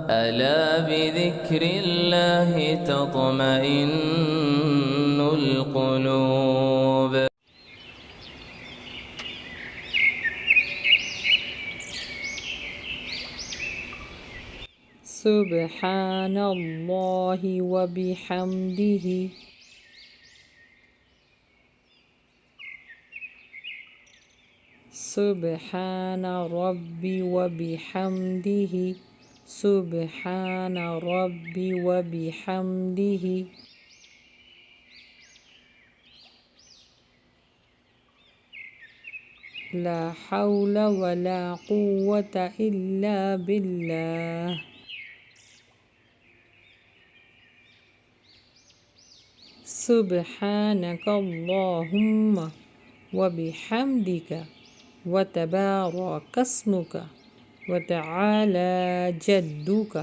ألا بذكر الله تطمئن القلوب. سبحان الله وبحمده سبحان ربي وبحمده سبحان ربي وبحمده لا حول ولا قوة إلا بالله. سبحانك اللهم وبحمدك وتبارك اسمك وتعالى جدك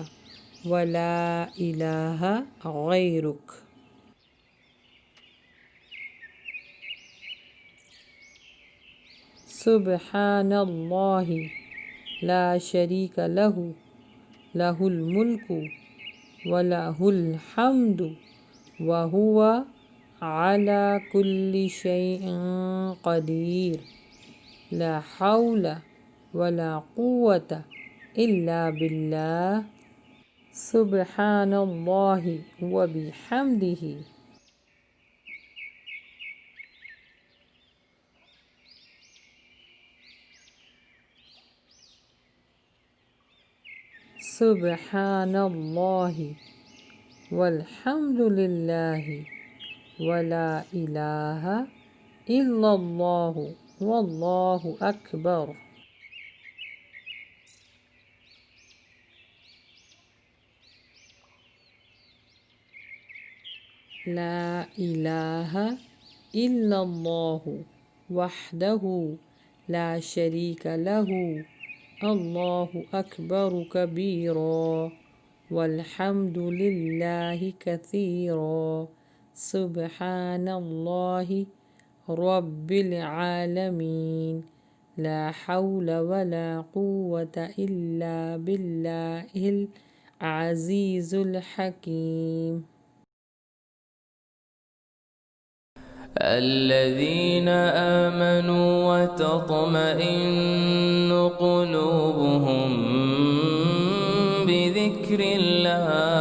ولا إله غيرك. سبحان الله لا شريك له له الملك وله الحمد وهو على كل شيء قدير. لا حول ولا قوة إلا بالله. سبحان الله وبحمده سبحان الله والحمد لله ولا إله إلا الله والله أكبر. لا إله إلا الله وحده لا شريك له الله أكبر كبيرا والحمد لله كثيرا. سبحان الله رب العالمين. لا حول ولا قوة إلا بالله العزيز الحكيم. الذين آمنوا وتطمئن قلوبهم بذكر الله